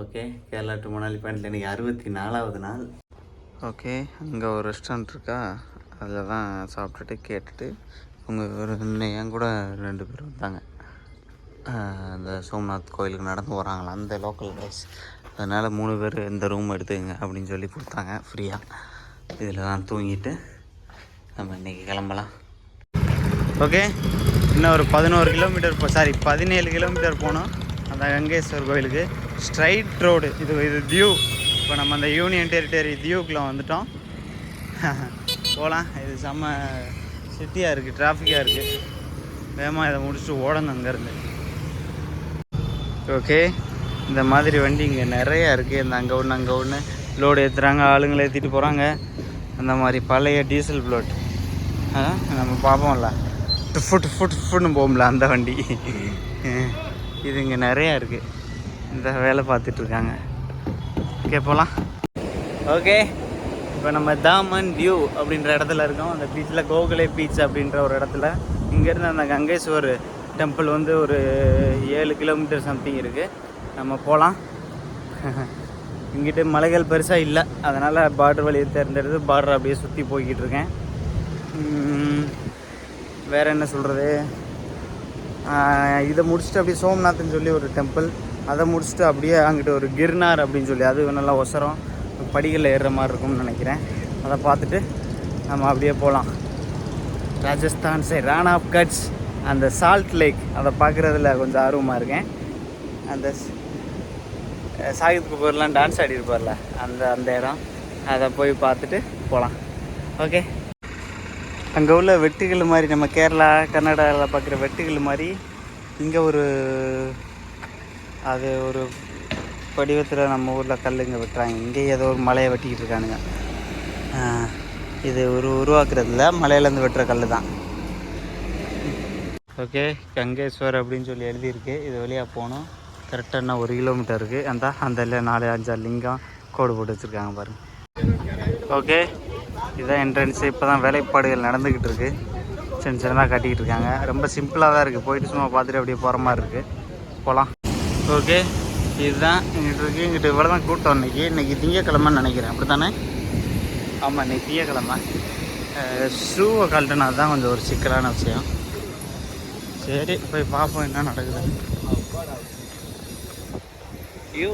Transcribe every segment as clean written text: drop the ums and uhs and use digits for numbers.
Okay, Kerala to Manali பாயிண்டில் எனக்கு 64வது நாள். ஓகே, அங்கே ஒரு ரெஸ்டாரண்ட் இருக்கா, அதில் தான் சாப்பிட்டுட்டு கேட்டுட்டு உங்கள் ஒரு என் கூட 2 பேர் வந்தாங்க. அந்த சோம்நாத் கோயிலுக்கு நடந்து வராங்களா அந்த லோக்கல் கைஸ். அதனால் 3 பேர் இந்த ரூம் எடுத்துக்கங்க அப்படின்னு சொல்லி கொடுத்தாங்க ஃப்ரீயாக. இதில் தான் தூங்கிட்டு நம்ம இன்றைக்கி கிளம்பலாம். ஓகே, இன்னும் ஒரு 17 கிலோமீட்டர் 17 கிலோமீட்டர் போனோம் அந்த கங்கேஸ்வர் கோயிலுக்கு. ஸ்ட்ரைட் ரோடு இது தியூ. இப்போ நம்ம அந்த யூனியன் டெரிட்டரி தியூக்குள்ளே வந்துட்டோம். போகலாம். இது செம்ம சிட்டியாக இருக்குது, டிராஃபிக்காக இருக்குது. வேகமாக இதை முடிச்சுட்டு ஓடணும் அங்கேருந்து. ஓகே, இந்த மாதிரி வண்டி இங்கே நிறையா இருக்குது. இந்த அங்கே ஒன்று லோடு ஏற்றுறாங்க, ஆளுங்களை ஏற்றிட்டு போகிறாங்க. அந்த மாதிரி பழைய டீசல் ப்ளோட் நம்ம பார்ப்போம்ல, டுஃபுன்னு போகும்ல அந்த வண்டி. இது இங்கே நிறையா இருக்குது. இந்த வேலை பார்த்துட்ருக்காங்க. ஓகே, போகலாம். ஓகே, இப்போ நம்ம தாமன் வியூ அப்படின்ற இடத்துல இருக்கோம். அந்த பீச்சில் கோகுலே பீச் அப்படின்ற ஒரு இடத்துல. இங்கேருந்து அந்த கங்கேஸ்வர் டெம்பிள் வந்து ஒரு 7 கிலோமீட்டர் சம்திங் இருக்குது. நம்ம போகலாம். இங்கிட்ட மலைகள் பெருசாக இல்லை, அதனால் பார்டர் வழியை தேர்ந்தெடுத்து பார்டர் அப்படியே சுற்றி போய்கிட்டு இருக்கேன். வேறு என்ன சொல்கிறது, இதை முடிச்சுட்டு அப்படியே சோம்நாத்னு சொல்லி ஒரு டெம்பிள், அதை முடிச்சுட்டு அப்படியே அங்கிட்ட ஒரு கிர்னார் அப்படின்னு சொல்லி, அது நல்லா ஒசரம் படிகளில் ஏறுற மாதிரி இருக்கும்னு நினைக்கிறேன். அதை பார்த்துட்டு நம்ம அப்படியே போகலாம். ராஜஸ்தான் சைட் ரான் ஆஃப் கட்ச், அந்த சால்ட் லேக், அதை பார்க்குறதுல கொஞ்சம் ஆர்வமாக இருக்கேன். அந்த சாகித் கபூர்லாம் டான்ஸ் ஆடி இருப்பார்ல, அந்த இடம், அதை போய் பார்த்துட்டு போகலாம். ஓகே, அங்கே உள்ள வெட்டுகள் மாதிரி நம்ம கேரளா கர்நாடகாவில் பார்க்குற வெட்டுகள் மாதிரி இங்கே அது ஒரு வடிவத்தில் நம்ம ஊரில் கல் இங்கே வெட்டுறாங்க. இங்கே ஏதோ ஒரு மலையை வெட்டிக்கிட்டு இருக்கானுங்க. இது உருவாக்குறதுல மலையிலேருந்து வெட்டுற கல் தான். ஓகே, கங்கேஸ்வர் அப்படின்னு சொல்லி எழுதியிருக்கு. இது வழியாக போகணும். கரெக்டாக என்ன 1 கிலோமீட்டர் இருக்குது. அந்த 4-5 லிங்கம் கோடு போட்டு வச்சுருக்காங்க பாருங்கள். ஓகே, இதுதான் என்ட்ரன்ஸு. இப்போ தான் வேலைப்பாடுகள் நடந்துக்கிட்டு இருக்குது. சின்னதாக கட்டிக்கிட்டு இருக்காங்க. ரொம்ப சிம்பிளாக தான் இருக்குது. போயிட்டு சும்மா பார்த்துட்டு அப்படியே போகிற மாதிரி இருக்குது. போகலாம். ஓகே, இதுதான் இங்கிட்ட இருக்குது. இங்கிட்ட இவ்வளோ தான் கூட்டம். இன்றைக்கி திங்கக்கிழமைன்னு நினைக்கிறேன், அப்படி தானே? ஆமாம், இன்றைக்கி திங்கக்கிழமை. ஷூவை கழட்டினா தான் கொஞ்சம் ஒரு சிக்கலான விஷயம். சரி, போய் பார்ப்போம் என்ன நடக்குது. ஐயோ,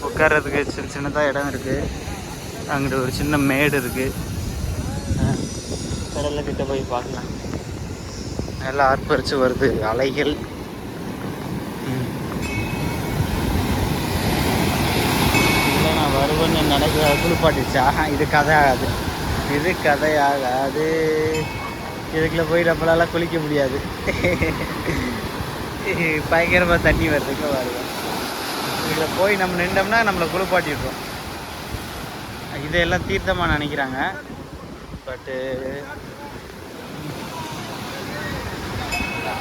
உட்கார்றதுக்கு சின்னதாக இடம் இருக்குது. அங்கிட்ட ஒரு சின்ன மேடு இருக்குது. கடல்கிட்ட போய் பார்க்கலாம். நல்லா ஆர்ப்பரிச்சு வருது அலைகள். இல்லை, நான் வருவேன்னு நினைக்கிற குளிப்பாட்டிச்சா? இது கதை ஆகாது, இதுக்குள்ளே போய் நம்மளால குளிக்க முடியாது. பயங்கரமாக தண்ணி வருதுங்க வருவேன். இதில் போய் நம்ம நின்றோம்னா நம்மளை குளிப்பாட்டிடுறோம். இதெல்லாம் தீர்த்தமாக நினைக்கிறாங்க. பட்டு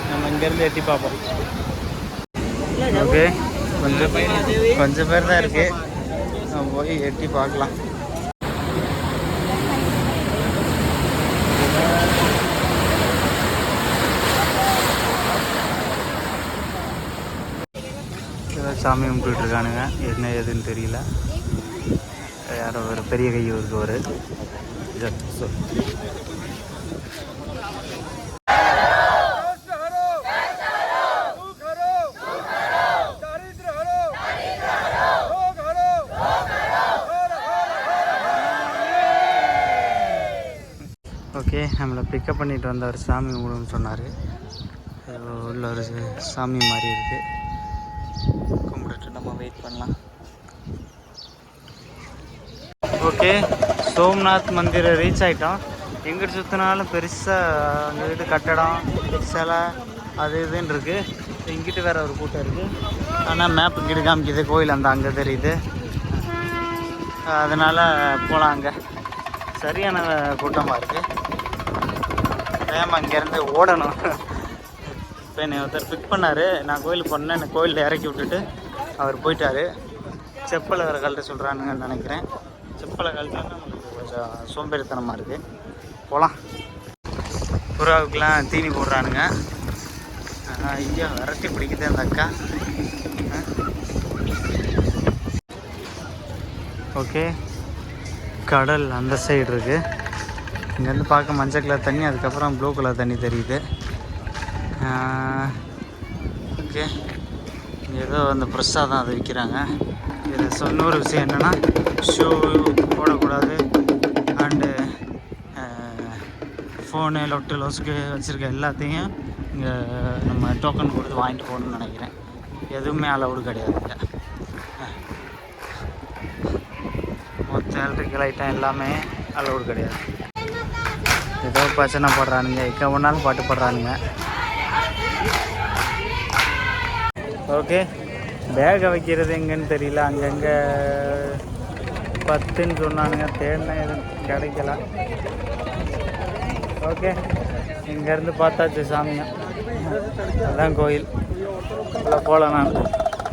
நம்ம இங்கேருந்து எட்டி பார்ப்போம். ஓகே, கொஞ்சம் பேர் தான் இருக்குது. நம்ம போய் எட்டி பார்க்கலாம். சாமி கும்பிட்டு இருக்கானுங்க. என்ன ஏதுன்னு தெரியல. யாரோ ஒரு பெரிய கையை ஒரு ஓகே, நம்மளை பிக்கப் பண்ணிட்டு வந்தவர் சாமி கும்பிடுன்னு சொன்னார். உள்ள ஒரு சாமி மாதிரி இருக்குது. கும்பிட்டுட்டு நம்ம வெயிட் பண்ணலாம். ஓகே, சோம்நாத் மந்திரை ரீச் ஆகிட்டோம். எங்கிட்ட சுற்றினாலும் பெருசாக அங்கே வீட்டு கட்டடம் சிலை அது இதுன்னு இருக்குது. இங்கிட்டு வேறு ஒரு கூட்டம் இருக்குது. ஆனால் மேப் இங்கிட்டு காமிக்குது, கோயில் அங்கே தெரியுது. அதனால் போகலாம். அங்கே சரியான கூட்டமாக இருக்குது. வேகமாக இங்கேருந்து ஓடணும். இப்போ என்னை ஒருத்தர் பிக் பண்ணார். நான் கோயிலுக்கு போனேன். என்னை கோயிலில் இறக்கி விட்டுட்டு அவர் போயிட்டார். செப்பலை வேறு கழட்ட சொல்கிறானுங்கன்னு நினைக்கிறேன். செப்பலை கழட்டினா நம்மளுக்கு கொஞ்சம் சோம்பேறித்தனமாக இருக்குது. போகலாம். புறாவுக்கெலாம் தீனி போடுறானுங்க. ஐயா, விரட்டி பிடிக்குது அந்த அக்கா. ஓகே, கடல் அந்த சைடு இருக்குது. இங்கேருந்து பார்க்க மஞ்சள் கலர் தண்ணி, அதுக்கப்புறம் ப்ளூ கலர் தண்ணி தெரியுது. ஓகே, ஏதோ அந்த ஃப்ரெஷ்ஷாக தான் அதை விற்கிறாங்க. இதில் சொன்ன ஒரு விஷயம் என்னென்னா, ஷூ போடக்கூடாது, அண்டு ஃபோனு லொஸ்க்கு வச்சுருக்க எல்லாத்தையும் இங்கே நம்ம டோக்கன் கொடுத்து வாங்கிட்டு போகணுன்னு நினைக்கிறேன். எதுவுமே அலவுடு கிடையாது இங்கே. மொத்த எலக்ட்ரிக்கல் ஐட்டம் எல்லாமே அலவுடு கிடையாது. ஏதோ பிரச்சனை போடுறானுங்க, எங்கே ஒன்றாலும் பாட்டு போடுறானுங்க. ஓகே, பேகை வைக்கிறது எங்கன்னு தெரியல. அங்கங்கே 10ன்னு சொன்னானுங்க, தேடினா எதுவும் கிடைக்கல. ஓகே, இங்கேருந்து பார்த்தாச்சு சாமிங்க, அதுதான் கோயில். இல்லை போகல. நான்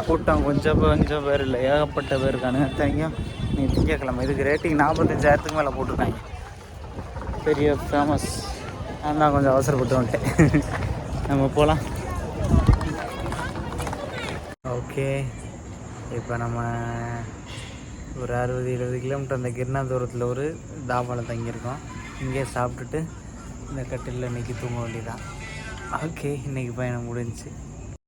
கூட்டம் கொஞ்சம் பேர் இல்லை, ஏகப்பட்ட பேர் இருக்கானுங்க. தேங்கும் நீ திங்கக்கிழமை இதுக்கு ரேட்டிங் 45,000க்கு மேலே போட்டிருக்காங்க. பெரிய ஃபேமஸ். நான் தான் கொஞ்சம் அவசரப்பட்டு வந்துட்டேன். நம்ம போகலாம். ஓகே, இப்போ நம்ம ஒரு 60-70 கிலோமீட்டர் அந்த கிருணா தூரத்தில் ஒரு தாபாவில் தங்கியிருக்கோம். இங்கே சாப்பிட்டுட்டு இந்த கட்டிலில் இன்றைக்கி தூங்க வேண்டியதான். ஓகே, இன்றைக்கி பயணம் முடிஞ்சிச்சு.